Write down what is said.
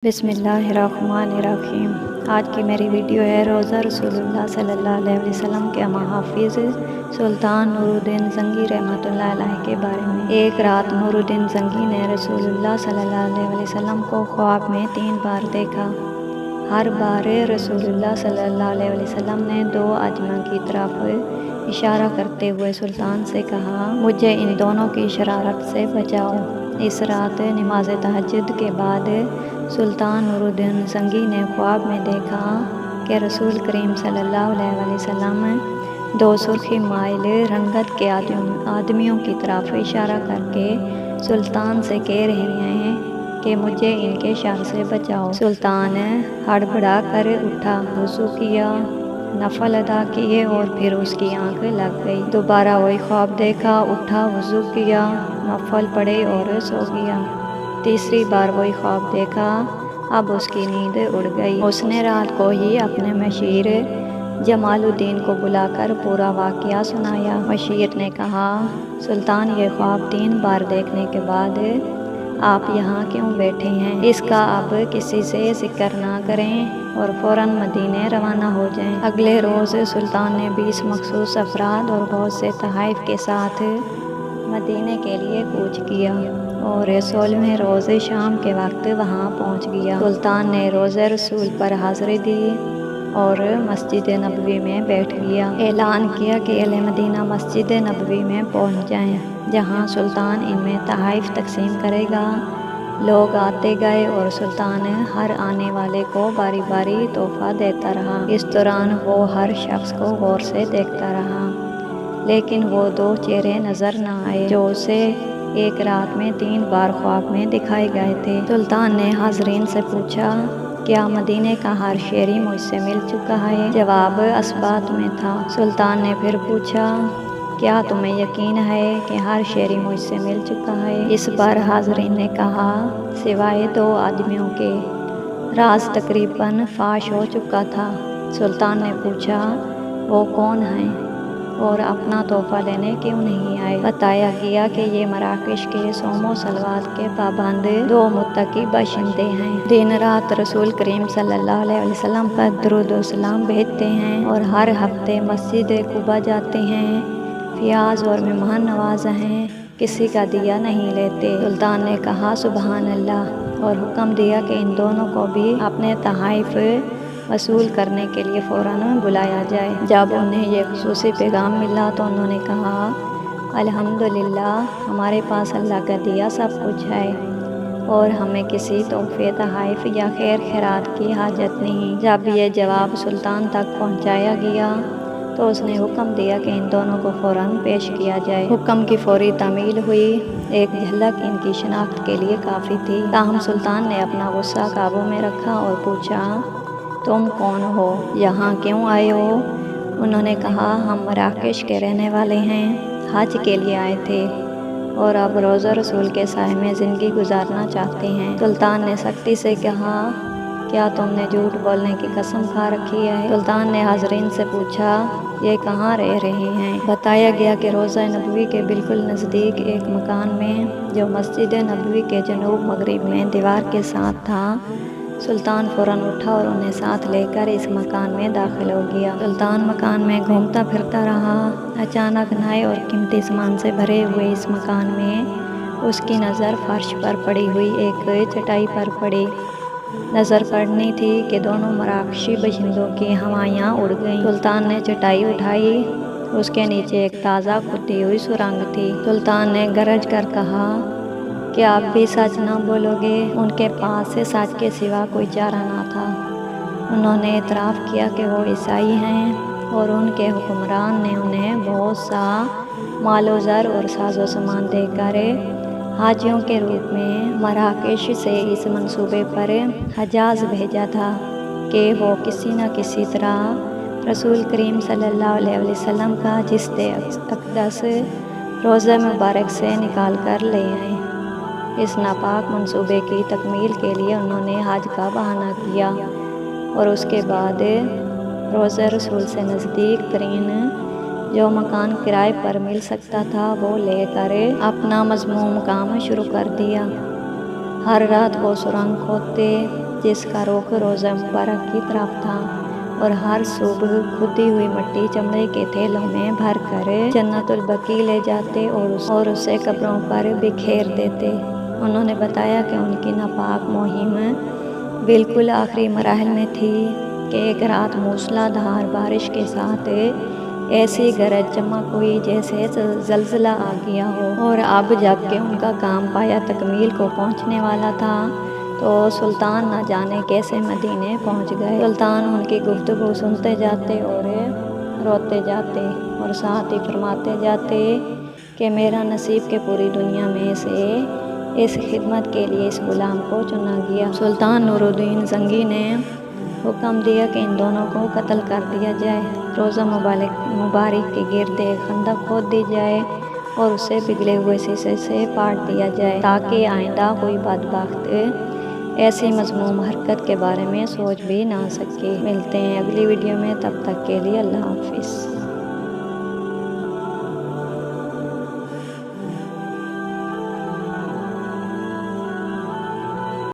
बिस्मिल्लाहिर्रहमानिर्रहीम। आज की मेरी वीडियो है रोज़ा रसूलुल्लाह सल्लल्लाहु अलैहि वसल्लम के हाफिज़ सुल्तान नूरुद्दीन ज़ंगी रहमतुल्लाह अलैह के बारे में। एक रात नूरुद्दीन ज़ंगी ने रसूलुल्लाह सल्लल्लाहु अलैहि वसल्लम को ख्वाब में 3 बार देखा। हर बार रसूलुल्लाह सल्लल्लाहु अलैहि वसल्लम ने 2 आदमियों की तरफ इशारा करते हुए सुल्तान से कहा, मुझे इन दोनों की शरारत से बचाओ। इस रात नमाज तहज्जुद के बाद सुल्तान नूरुद्दीन ज़ंगी ने ख्वाब में देखा कि रसूल करीम सल्लल्लाहु अलैहि वसल्लम 2 सुर्खी माइल रंगत के आदमियों की तरफ इशारा करके सुल्तान से कह रहे हैं कि मुझे इनके शर से बचाओ। सुल्तान हड़बड़ा कर उठा, वुज़ू किया, नफल अदा किए और फिर उसकी आंख लग गई। दोबारा वही ख्वाब देखा, उठा, वुज़ू किया, नफल पढ़े और सो गया। तीसरी बार वही ख्वाब देखा, अब उसकी नींद उड़ गई। उसने रात को ही अपने मशीर जमालुद्दीन को बुलाकर पूरा वाक़या सुनाया। मशीर ने कहा, सुल्तान, ये ख्वाब 3 बार देखने के बाद आप यहाँ क्यों बैठे हैं? इसका अब किसी से जिक्र ना करें और फ़ौरन मदीने रवाना हो जाएं। अगले रोज़ सुल्तान ने 20 मखसूस अफराद और बहुत से तहाइफ के साथ मदीने के लिए कूच किया और 16वें रोज़ शाम के वक्त वहाँ पहुँच गया। सुल्तान ने रोज़े रसूल पर हाज़िरी दी और मस्जिद नबवी में बैठ गया। ऐलान किया कि अहले मदीना मस्जिद नबवी में पहुँच जाएं, जहाँ सुल्तान इनमें तहाइफ तकसीम करेगा। लोग आते गए और सुल्तान हर आने वाले को बारी बारी तोहफ़ा देता रहा। इस दौरान वो हर शख्स को गौर से देखता रहा, लेकिन वो 2 चेहरे नज़र न आए जो उसे एक रात में 3 बार ख्वाब में दिखाए गए थे। सुल्तान ने हाज़रीन से पूछा, क्या मदीने का हर शहरी मुझसे मिल चुका है? जवाब असबात में था। सुल्तान ने फिर पूछा, क्या तुम्हें यकीन है कि हर शहरी मुझसे मिल चुका है? इस बार हाज़रीन ने कहा, सिवाय 2 आदमियों के। राज तकरीबन फाश हो चुका था। सुल्तान ने पूछा, वो कौन हैं और अपना तोहफ़ा लेने क्यों नहीं आए? बताया गया कि ये मराकश के सोमो सलवात के पाबंद 2 मुत्तकी बाशिंदे हैं। दिन रात रसूल करीम सल्लल्लाहु अलैहि वसल्लम पर दुरूद व सलाम भेजते हैं और हर हफ्ते मस्जिद कुबा जाते हैं। फियाज और मेहमान नवाज हैं, किसी का दिया नहीं लेते। सुल्तान ने कहा, सुबहान अल्लाह, और हुक्म दिया कि इन दोनों को भी अपने तहाइफ वसूल करने के लिए फ़ौरन बुलाया जाए। जब उन्हें यह खुसूसी पैगाम मिला तो उन्होंने कहा, अल्हम्दुलिल्लाह, हमारे पास अल्लाह का दिया सब कुछ है और हमें किसी तोहफ़े, तहाइफ या खैर खैरात की हाजत नहीं। जब यह जवाब सुल्तान तक पहुँचाया गया तो उसने हुक्म दिया कि इन दोनों को फ़ौरन पेश किया जाए। हुक्म की फ़ौरी तामील हुई। एक झलक इनकी शनाख्त के लिए काफ़ी थी। ताहम सुल्तान ने अपना गुस्सा काबू में रखा और पूछा, तुम कौन हो? यहाँ क्यों आए हो? उन्होंने कहा, हम मराकश के रहने वाले हैं, हज के लिए आए थे और अब रोज़ा रसूल के साए में ज़िंदगी गुजारना चाहते हैं। सुल्तान ने सख्ती से कहा, क्या तुमने झूठ बोलने की कसम खा रखी है? सुल्तान ने हाज़रीन से पूछा, ये कहाँ रह रहे हैं? बताया गया कि रोज़ा नबवी के बिल्कुल नज़दीक एक मकान में, जो मस्जिद नबवी के जनूब मगरिब में दीवार के साथ था। सुल्तान फ़ौरन उठा और उन्हें साथ लेकर इस मकान में दाखिल हो गया। सुल्तान मकान में घूमता फिरता रहा। अचानक नए और कीमती सामान से भरे हुए इस मकान में उसकी नज़र फर्श पर पड़ी हुई एक चटाई पर पड़ी। नज़र पड़नी थी कि दोनों मराकशी बाशिंदों की हवाइयाँ उड़ गईं। सुल्तान ने चटाई उठाई, उसके नीचे एक ताज़ा खुदी हुई सुरंग थी। सुल्तान ने गरज कर कहा, क्या आप भी सच ना बोलोगे? उनके पास से सच के सिवा कोई चारा ना था। उन्होंने इतराफ़ किया कि वो ईसाई हैं और उनके हुक्मरान ने उन्हें बहुत सा मालो ज़र और साजो सामान देकर हाजियों के रूप में मराकश से इस मंसूबे पर हजाज भेजा था कि वो किसी न किसी तरह रसूल करीम सल्लल्लाहु अलैहि वसल्लम का जिस्ते अक़दस रोज़े मुबारक से निकाल कर ले आए। इस नापाक मंसूबे की तकमील के लिए उन्होंने हज का बहाना किया और उसके बाद रोज़े रसूल से नज़दीक तरीन जो मकान किराए पर मिल सकता था वो लेकर अपना मज़मूम काम शुरू कर दिया। हर रात वो सुरंग खोदते جس کا رخ روزہ مبارک کی طرف تھا، اور ہر صبح کھدی ہوئی مٹی چمڑے کے تھیلوں میں بھر کر جنت البقیع لے جاتے اور اسے قبروں پر بکھیر دیتے۔ انہوں نے بتایا کہ ان کی ناپاک مہم بالکل آخری مراحل میں تھی کہ ایک رات موسلا دھار بارش کے ساتھ ایسی گرج چمک ہوئی جیسے زلزلہ آ گیا ہو، اور اب جب کہ ان کا کام پایا تکمیل کو پہنچنے والا تھا تو سلطان نہ جانے کیسے مدینے پہنچ گئے۔ سلطان ان کی گفتگو سنتے جاتے اور روتے جاتے، اور ساتھ ہی فرماتے جاتے کہ میرا نصیب کہ پوری دنیا میں سے اس خدمت کے لیے اس غلام کو چنا گیا۔ سلطان نور الدین زنگی نے حکم دیا کہ ان دونوں کو قتل کر دیا جائے، روضہ مبارک کے گرد ایک خندق کھود دی جائے اور اسے پگھلے ہوئے شیشے سے پاٹ دیا جائے تاکہ آئندہ کوئی بدبخت ایسی مذموم حرکت کے بارے میں سوچ بھی نہ سکے۔ ملتے ہیں اگلی ویڈیو میں، تب تک کے لیے اللہ حافظ۔